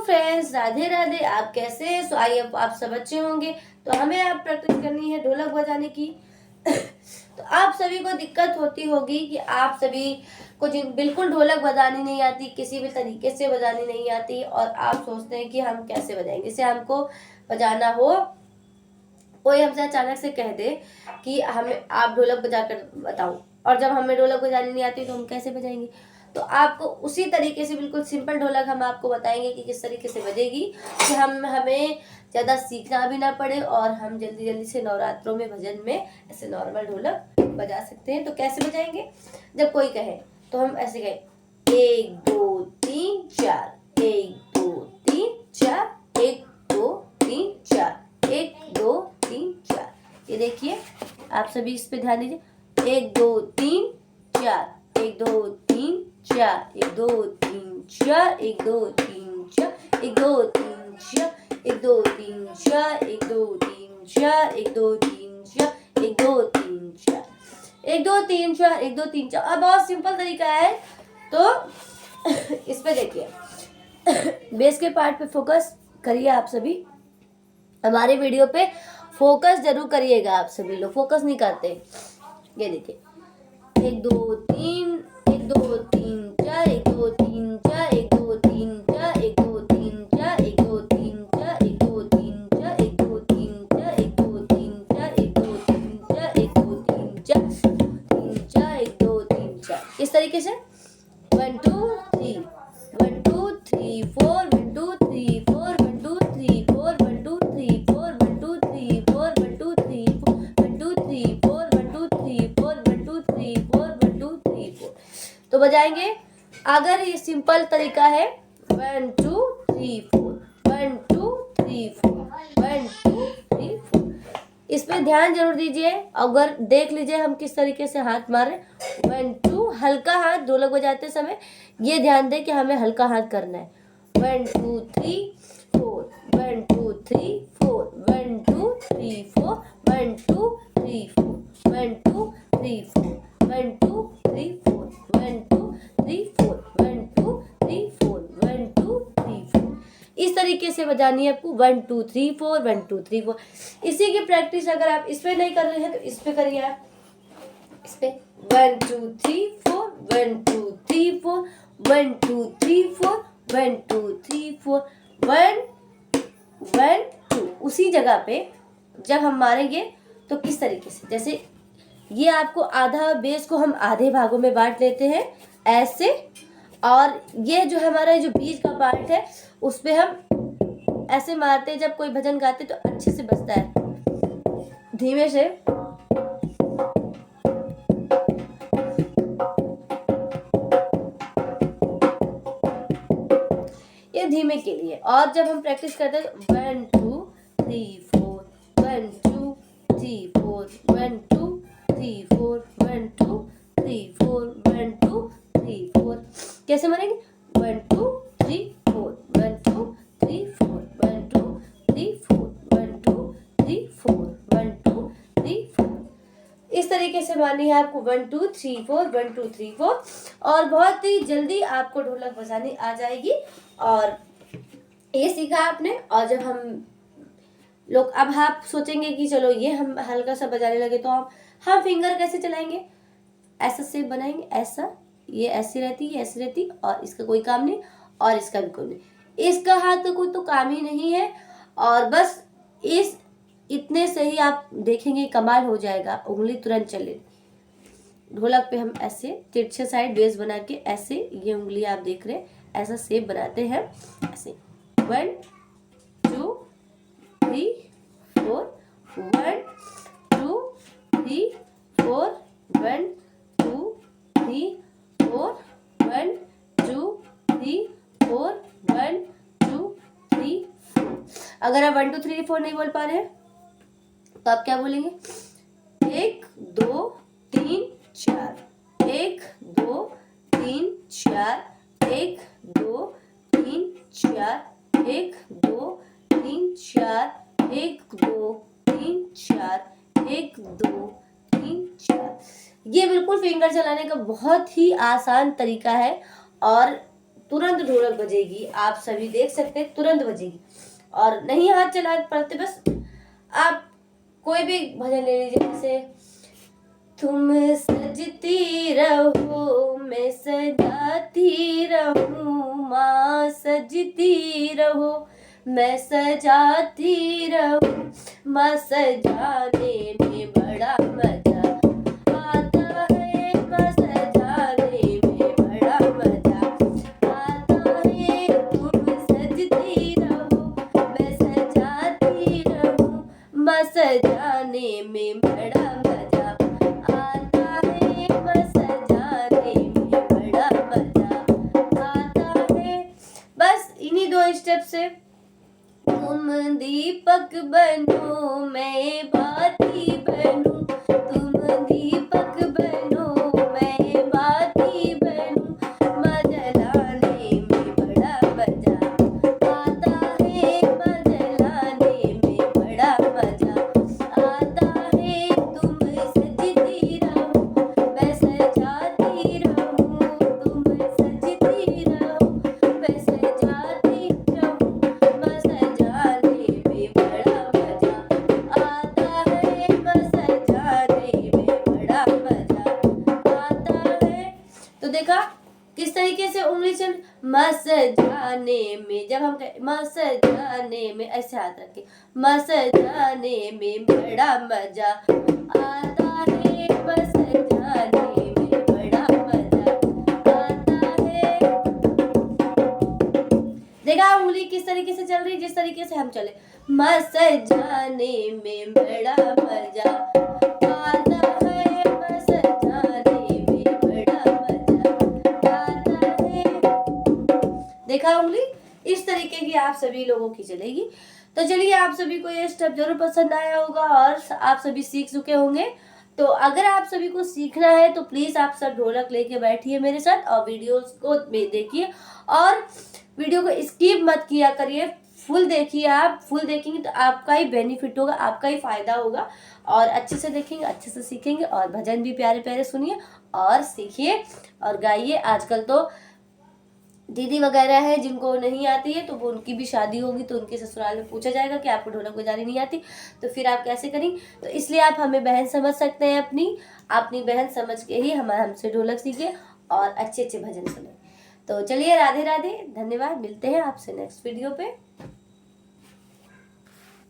Friends, Radhe Radhe. आप कैसे हैं? सो आई आप सब अच्छे होंगे। तो हमें आप प्रैक्टिस करनी है ढोलक बजाने की। तो आप सभी को दिक्कत होती होगी कि आप सभी को बिल्कुल ढोलक बजानी नहीं आती, किसी भी तरीके से बजानी नहीं आती, और आप सोचते हैं कि हम कैसे बजाएंगे। जैसे हमको बजाना हो, कोई हमसे अचानक से कह दे कि हमें आप ढोलक बजा कर बताओ, और जब हमें ढोलक बजानी नहीं आती तो हम कैसे बजाएंगे। तो आपको उसी तरीके से बिल्कुल सिंपल ढोलक हम आपको बताएंगे कि किस तरीके से बजेगी, कि हमें ज़्यादा सीखना भी ना पड़े और हम जल्दी जल्दी से नवरात्रों में भजन में ऐसे नॉर्मल ढोलक बजा सकते हैं। तो कैसे बजाएंगे? जब कोई कहे तो हम ऐसे कहें 1 2 3 4, 1 2 3 4, 1 2 3 4, 1 2 3 4। ये देखिए, आप सभी इस पे ध्यान दीजिए। 1 2 3 4, 1 2 3 4, 1 2 3 4, 1 2 3 4, 1 2 3 4, 1 2 3 4, 1 2 3 4, 1 2 3 4, 1 2 3 4, 1 2 3 4, 1 2 3 4। अब बहुत सिंपल तरीका है। तो इस पे देखिए, बेस के पार्ट पे फोकस करिए। आप सभी हमारे वीडियो पे फोकस जरूर करिएगा। आप सभी लोग फोकस नहीं करते। ये देखिए, 1 2 3, 1 2 3 4, 1 2 3 4, 1 2 3 4, 1 2 3 4, 1 2 3 4, 1 2 3 4, 1 2 3 4, 1 2 3 4, 1 2 3 4, 1 2 3 4, 3 4, 1 2 3 4। इस तरीके से 1 2 3, 1 2 3 4, 1 2 3 4, 1 2 3 4, 1 2 3 4, 1 2 3 4, 1 2 3 4, 1 2 3 4, 1 2 3 4, 1 2 3 4, 1 2 3 4। तो बजाएंगे। अगर ये सिंपल तरीका है 1 2 3 4, 1 2 3 4, 1 2 3 4। इस पे ध्यान जरूर दीजिए। अगर देख लीजिए हम किस तरीके से हाथ मार रहे। 1 2, हल्का हाथ ढोलक बजाते समय ये ध्यान दें कि हमें हल्का हाथ करना है। 1 2 3 4, 1 2 3 4, 1 2 3 4, 1 2 3 4, 1 2 3 4, 1 2 3 4, 1 2 3 4, 1 2 3 4, 1 2 3 4। इस तरीके से बजानी है आपको। 1 2 3 4, 1 2 3 4। इसी की प्रैक्टिस अगर आप इस पे नहीं कर रहे हैं तो इस पे करिए। आप इस पे 1 2 3 4, 1 2 3 4, 1 2 3 4, 1 2 3 4, 1 1 2। उसी जगह पे जब हम मारेंगे तो किस तरीके से, जैसे ये आपको आधा बेस को हम आधे भागों में बांट लेते हैं ऐसे, और ये जो हमारा जो बीच का पार्ट है उस पे हम ऐसे मारते हैं। जब कोई भजन गाते तो अच्छे से बजता है। धीमे से ये धीमे के लिए। और जब हम प्रैक्टिस करते हैं 1 2 3 4, 1 2 3 4, 1 2 3 4, 1 2 3 4, 1 2 3 4। कैसे मारेंगे? 1 2 3 4, 1 2 3 4, 1 2 3 4, 1 2 3 4, 1 2 3 4। इस तरीके से मारनी है आपको। 1 2 3 4, 1 2 3 4। और बहुत ही जल्दी आपको ढोलक बजानी आ जाएगी। और ये सीखा आपने। और जब हम लोग, अब आप सोचेंगे कि चलो ये हम हल्का सा बजाने लगे तो हम फिंगर कैसे चलाएंगे? ऐसा शेप बनाएंगे, ऐसा, ये ऐसी रहती, ये ऐसी रहती, और इसका कोई काम नहीं, और इसका भी कोई नहीं। इसका हाथ का कोई तो काम ही नहीं है। और बस इस इतने से ही आप देखेंगे कमाल हो जाएगा। उंगली तुरंत चले। ढोलक पे हम ऐसे तिरछे साइड बेस बना के ऐसे, ये उंगली आप देख रहे ऐसा शेप बनाते हैं ऐसे। 1 2 3 4, 1 2 3 4, 1 2 3 4, 1 2 3 4, 1 2 3 4। अगर आप 1 2 3 4 नहीं बोल पा रहे हैं तो आप क्या बोलेंगे? 1 2 3 4, 1 2 3 4, 1 2 3 4, 1 2 3 4, 1 2 3 4, 1 2 3 4। ये बिल्कुल फिंगर चलाने का बहुत ही आसान तरीका है। और तुरंत ढोलक बजेगी, आप सभी देख सकते हैं, तुरंत बजेगी। और नहीं हाथ चला पड़ते, बस आप कोई भी भजन ले लीजिए, जैसे तुम सजती रहो मैं सजाती रहूं, माँ सजती रहो मैं सजाती रहूं, माँ सजाने में बड़ा मजा आता है, माँ सजाने में बड़ा मजा आता है। तुम सजती रहो मैं सजाती रहूं, माँ सजाने में बड़ा मजा आता है, माँ सजाने में बड़ा मजा आता है। बस इन्हीं 2 स्टेप से तुम दीपक बनो मैं बाती बनूं, तुम दीपक बनो मैं बाती बनूं, माँ जलाने में बड़ा मजा आता है, माँ जलाने में बड़ा मजा आता है। तुम सजती रहो मैं सजाती रहूं, तुम सजती रहो मैं सजाती रहूं, माँ सजाने में बड़ा मजा आता है, माँ सजाने में बड़ा मजा आता है। तो देखा किस तरीके से उंगली चल, माँ सजाने में, जब हम माँ सजाने में ऐसे हाथ रखे, माँ सजाने में बड़ा मजा आता है, माँ सजाने में बड़ा मजा आता है। देखा उंगली किस तरीके से चल रही, जिस तरीके से हम चले, माँ सजाने में बड़ा मजा आता है, माँ सजाने में बड़ा मजा आता है। देखा उंगली इस तरीके की आप सभी लोगों की चलेगी। तो चलिए, आप सभी को ये स्टेप जरूर पसंद आया होगा और आप सभी सीख चुके होंगे। तो अगर आप सभी को सीखना है तो प्लीज आप सब ढोलक लेके बैठिए मेरे साथ और वीडियोस को देखिए, और वीडियो को स्किप मत किया करिए, फुल देखिए। आप फुल देखेंगे तो आपका ही बेनिफिट होगा, आपका ही फायदा होगा, और अच्छे से देखेंगे, अच्छे से सीखेंगे, और भजन भी प्यारे प्यारे सुनिए और सीखिए और गाइए। आजकल तो दीदी वगैरह है जिनको नहीं आती है, तो वो उनकी भी शादी होगी तो उनके ससुराल में पूछा जाएगा कि आपको ढोलक बजानी नहीं आती, तो फिर आप कैसे करेंगे। तो इसलिए आप हमें बहन समझ सकते हैं, अपनी बहन समझ के ही हमसे ढोलक सीखे और अच्छे अच्छे भजन सुने। तो चलिए, राधे राधे, धन्यवाद, मिलते हैं आपसे नेक्स्ट वीडियो पे।